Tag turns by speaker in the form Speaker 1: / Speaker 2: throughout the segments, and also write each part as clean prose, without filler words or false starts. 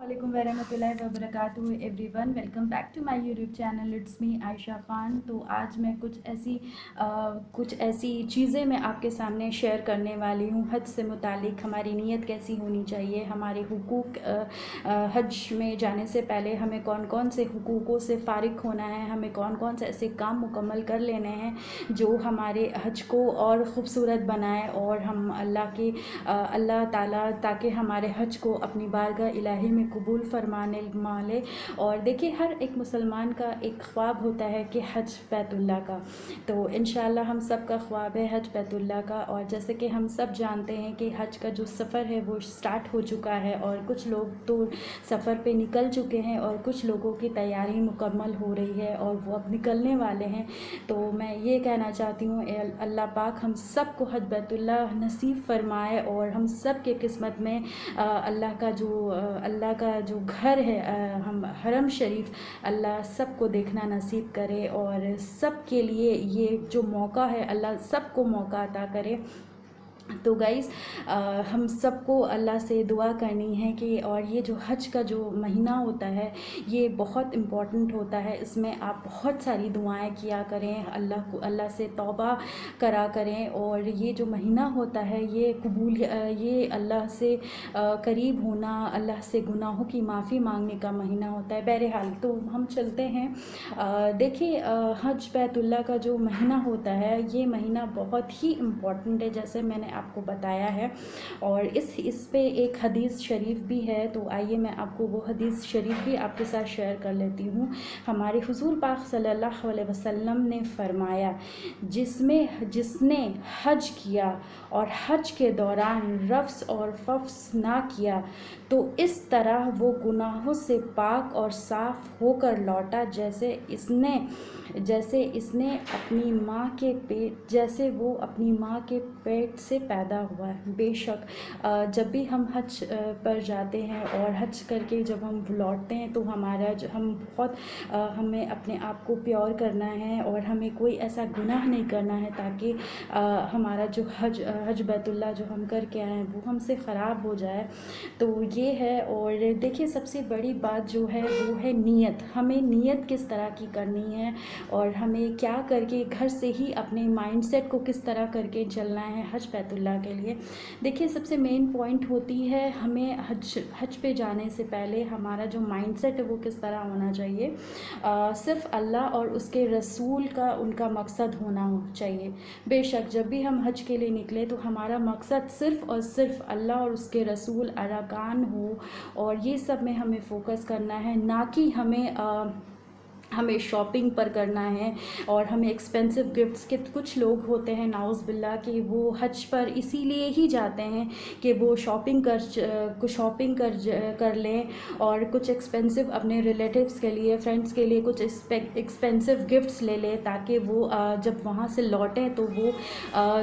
Speaker 1: वालेकुम वरहमतुल्लाहि वबरकातुहू everyone, welcome back to my YouTube channel. It's me Ayesha Khan. तो आज मैं कुछ ऐसी चीज़ें मैं आपके सामने शेयर करने वाली हूँ। हज से मुतालिक हमारी नीयत कैसी होनी चाहिए, हमारे हुकूक हज में जाने से पहले हमें कौन कौन से हुकूकों से फ़ारिग होना है, हमें कौन कौन से ऐसे काम मुकम्मल कर लेने हैं जो हमारे हज को और ख़ूबसूरत बनाए और हम अल्लाह ताला ताकि हमारे हज को अपनी बारगाह इलाही में कबूल फरमाने माले। और देखिए, हर एक मुसलमान का एक ख्वाब होता है कि हज बैतुल्लाह का। तो इंशाअल्लाह हम सब का ख्वाब है हज बैतुल्लाह का। और जैसे कि हम सब जानते हैं कि हज का जो सफ़र है वो स्टार्ट हो चुका है और कुछ लोग तो सफ़र पे निकल चुके हैं और कुछ लोगों की तैयारी मुकम्मल हो रही है और वो अब निकलने वाले हैं। तो मैं ये कहना चाहती हूँ, अल्लाह पाक हम सब को हज बैतुल्लाह नसीब फरमाए और हम सब के किस्मत में अल्लाह का जो घर है, हम हरम शरीफ, अल्लाह सबको देखना नसीब करे और सब के लिए ये जो मौका है अल्लाह सबको मौका अता करे। तो गाइज़, हम सबको अल्लाह से दुआ करनी है कि और ये जो हज का जो महीना होता है ये बहुत इम्पॉर्टेंट होता है। इसमें आप बहुत सारी दुआएं किया करें, अल्लाह से तौबा करा करें। और ये जो महीना होता है ये अल्लाह से करीब होना, अल्लाह से गुनाहों की माफ़ी मांगने का महीना होता है। बहरहाल तो हम चलते हैं। देखिए, हज बैतुल्लाह का जो महीना होता है ये महीना बहुत ही इम्पॉर्टेंट है, जैसे मैंने आपको बताया है। और इस पे एक हदीस शरीफ भी है, तो आइए मैं आपको वो हदीस शरीफ भी आपके साथ शेयर कर लेती हूँ। हमारे हुज़ूर पाक सल्लल्लाहु अलैहि वसल्लम ने फरमाया, जिसने हज किया और हज के दौरान रफ्स और फफ्स ना किया तो इस तरह वो गुनाहों से पाक और साफ़ होकर लौटा जैसे इसने अपनी माँ के पेट जैसे वो अपनी माँ के पेट से पैदा हुआ है। बेशक जब भी हम हज पर जाते हैं और हज करके जब हम लौटते हैं तो हमें अपने आप को प्योर करना है और हमें कोई ऐसा गुनाह नहीं करना है ताकि हमारा जो हज बैतुल्लाह जो हम करके आए हैं वो हमसे ख़राब हो जाए। तो ये है। और देखिए, सबसे बड़ी बात जो है वो है नीयत। हमें नीयत किस तरह की करनी है और हमें क्या करके घर से ही अपने माइंडसेट को किस तरह करके चलना है हज बैतुल्लाह के लिए। देखिए, सबसे मेन पॉइंट होती है हमें हज पे जाने से पहले हमारा जो माइंडसेट है वो किस तरह होना चाहिए। सिर्फ अल्लाह और उसके रसूल का उनका मकसद होना चाहिए। बेशक जब भी हम हज के लिए निकले तो हमारा मकसद सिर्फ़ और सिर्फ अल्लाह और उसके रसूल अरकान हो और ये सब में हमें फ़ोकस करना है, ना कि हमें शॉपिंग पर करना है और हमें एक्सपेंसिव गिफ्ट्स के। कुछ लोग होते हैं नाउज़ बिल्ला कि वो हज पर इसीलिए ही जाते हैं कि वो शॉपिंग कर लें और कुछ एक्सपेंसिव अपने रिलेटिव्स के लिए, फ्रेंड्स के लिए कुछ एक्सपेंसिव गिफ्ट्स ले लें ताकि वो जब वहाँ से लौटें तो वो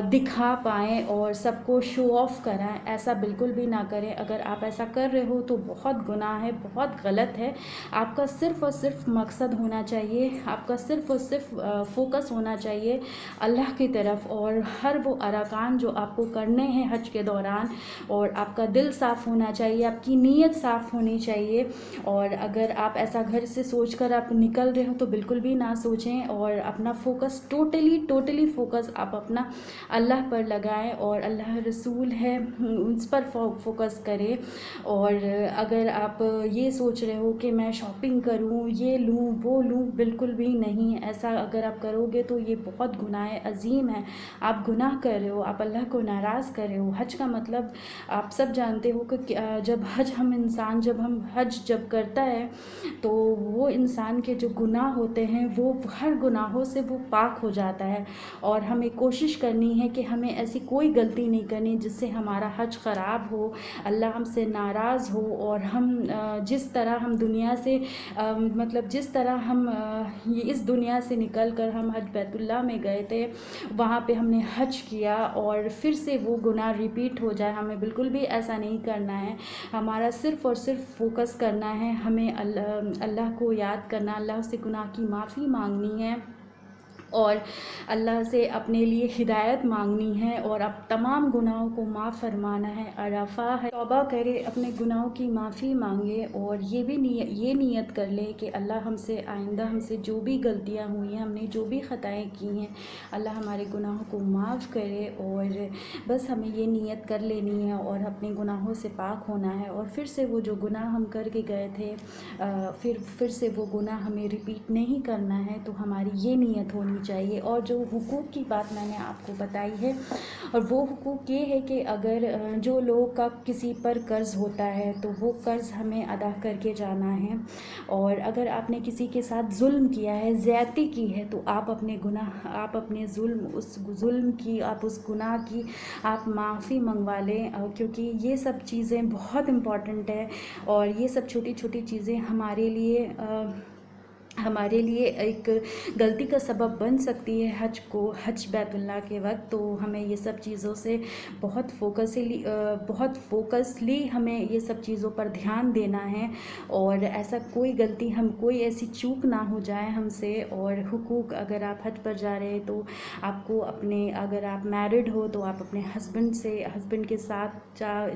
Speaker 1: दिखा पाएँ और सबको शो ऑफ़ कराएं। ऐसा बिल्कुल भी ना करें। अगर आप ऐसा कर रहे हो तो बहुत गुनाह है, बहुत गलत है। आपका सिर्फ़ और सिर्फ मकसद होना चाहिए, आपका सिर्फ़ और सिर्फ फ़ोकस होना चाहिए अल्लाह की तरफ और हर वो अरकान जो आपको करने हैं हज के दौरान। और आपका दिल साफ़ होना चाहिए, आपकी नीयत साफ़ होनी चाहिए। और अगर आप ऐसा घर से सोचकर आप निकल रहे हो तो बिल्कुल भी ना सोचें और अपना फ़ोकस टोटली फ़ोकस आप अपना अल्लाह पर लगाएं और अल्लाह रसूल है उस पर फ़ोकस करें। और अगर आप ये सोच रहे हो कि मैं शॉपिंग करूं, ये लूं वो लूं, बिल्कुल भी नहीं। ऐसा अगर आप करोगे तो ये बहुत गुनाह अज़ीम है। आप गुनाह कर रहे हो, आप अल्लाह को नाराज़ कर रहे हो। हज का मतलब आप सब जानते हो कि जब हम हज जब करता है तो वो इंसान के जो गुनाह होते हैं वो हर गुनाहों से वो पाक हो जाता है। और हमें कोशिश करनी है कि हमें ऐसी कोई गलती नहीं करनी जिससे हमारा हज ख़राब हो, अल्लाह हमसे नाराज़ हो। और हम जिस तरह हम दुनिया से जिस तरह हम ये इस दुनिया से निकल कर हम हज बैतुल्लाह में गए थे, वहाँ पे हमने हज किया और फिर से वो गुनाह रिपीट हो जाए, हमें बिल्कुल भी ऐसा नहीं करना है। हमारा सिर्फ़ और सिर्फ फ़ोकस करना है, हमें अल्लाह को याद करना, अल्लाह से गुनाह की माफ़ी मांगनी है और अल्लाह से अपने लिए हिदायत मांगनी है और अब तमाम गुनाहों को माफ़ फरमाना है। अरफा है, तौबा करे, अपने गुनाहों की माफ़ी मांगे और ये नियत कर ले कि अल्लाह हमसे आइंदा हमसे जो भी गलतियां हुई हैं, हमने जो भी ख़ताएँ की हैं, अल्लाह हमारे गुनाहों को माफ़ करे। और बस हमें ये नियत कर लेनी है और अपने गुनाहों से पाक होना है और फिर से वो जो गुनाह हम करके गए थे फिर से वो गुनाह हमें रिपीट नहीं करना है। तो हमारी ये नियत होनी चाहिए। और जो हुकूक की बात मैंने आपको बताई है, और वो हुकूक ये है कि अगर जो लोग का किसी पर कर्ज़ होता है तो वो कर्ज़ हमें अदा करके जाना है। और अगर आपने किसी के साथ जुल्म किया है, ज़्यादती की है, तो आप अपने गुनाह, आप अपने उस जुल्म की, आप उस गुनाह की आप माफ़ी मंगवा लें, क्योंकि ये सब चीज़ें बहुत इम्पॉर्टेंट है। और ये सब छोटी छोटी चीज़ें हमारे लिए एक गलती का सबब बन सकती है हज बैतुल्लाह के वक्त। तो हमें ये सब चीज़ों से बहुत फोकसली हमें ये सब चीज़ों पर ध्यान देना है और ऐसा कोई ऐसी चूक ना हो जाए हमसे। और हुकूक, अगर आप हज पर जा रहे हैं तो आपको अगर आप मैरिड हो तो आप अपने हस्बैंड के साथ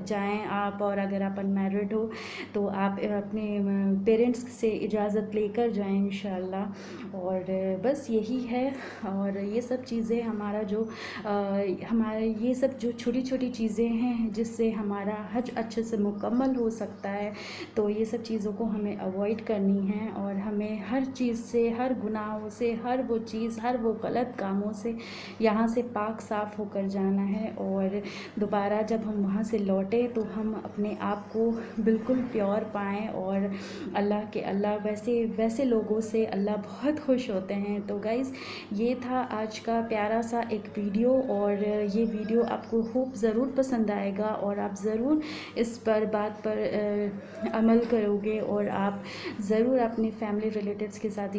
Speaker 1: जाएं आप, और अगर आप अनमैरिड हो तो आप अपने पेरेंट्स से इजाज़त लेकर जाएं इंशाल्लाह। और बस यही है। और ये सब चीज़ें हमारे ये सब जो छोटी छोटी चीज़ें हैं जिससे हमारा हज अच्छे से मुकम्मल हो सकता है, तो ये सब चीज़ों को हमें अवॉइड करनी है। और हमें हर चीज़ से, हर गुनाहों से, हर वो गलत कामों से यहाँ से पाक साफ़ होकर जाना है। और दोबारा जब हम वहाँ से लौटे तो हम अपने आप को बिल्कुल प्योर पाएँ। और अल्लाह वैसे लोगों से अल्लाह बहुत खुश होते हैं। तो गाइज़, ये था आज का प्यारा सा एक वीडियो, और ये वीडियो आपको होप ज़रूर पसंद आएगा और आप ज़रूर इस बात पर अमल करोगे और आप ज़रूर अपने फैमिली रिलेटिव्स के साथ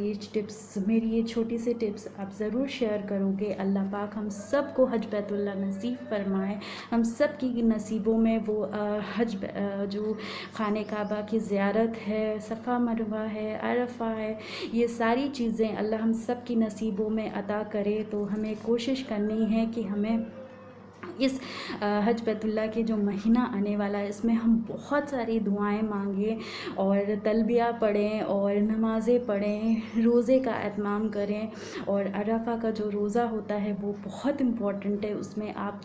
Speaker 1: मेरी ये छोटी सी टिप्स आप ज़रूर शेयर करोगे। अल्लाह पाक हम सब को हज बैतुल्लाह नसीब फरमाए, हम सब की नसीबों में वो जो खाने काबा की ज़ियारत है, सफ़ा मरवा है, अरफा है, ये सारी चीज़ें अल्लाह हम सब की नसीबों में अता करे। तो हमें कोशिश करनी है कि हमें इस हज बैतुल्लाह के जो महीना आने वाला है इसमें हम बहुत सारी दुआएं मांगें और तलबिया पढ़ें और नमाज़ें पढ़ें, रोज़े का एहतमाम करें। और अरफा का जो रोज़ा होता है वो बहुत इम्पॉर्टेंट है। उसमें आप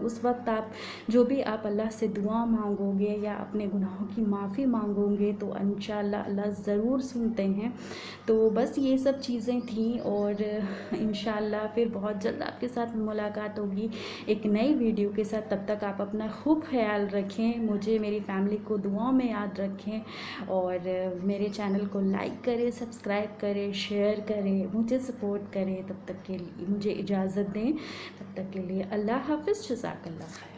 Speaker 1: उस वक्त आप जो भी आप अल्लाह से दुआ मांगोगे या अपने गुनाहों की माफ़ी मांगोगे तो इंशाअल्लाह अल्लाह ज़रूर सुनते हैं। तो बस ये सब चीज़ें थी और इंशाअल्लाह फिर बहुत जल्द आपके साथ मुलाकात होगी एक नई वीडियो के साथ। तब तक आप अपना खूब ख्याल रखें, मुझे, मेरी फैमिली को दुआओं में याद रखें और मेरे चैनल को लाइक करें, सब्सक्राइब करें, शेयर करें, मुझे सपोर्ट करें। तब तक के लिए मुझे इजाज़त दें। तब तक के लिए अल्लाह हाफ़िज़, जज़ाकल्लाह खैर।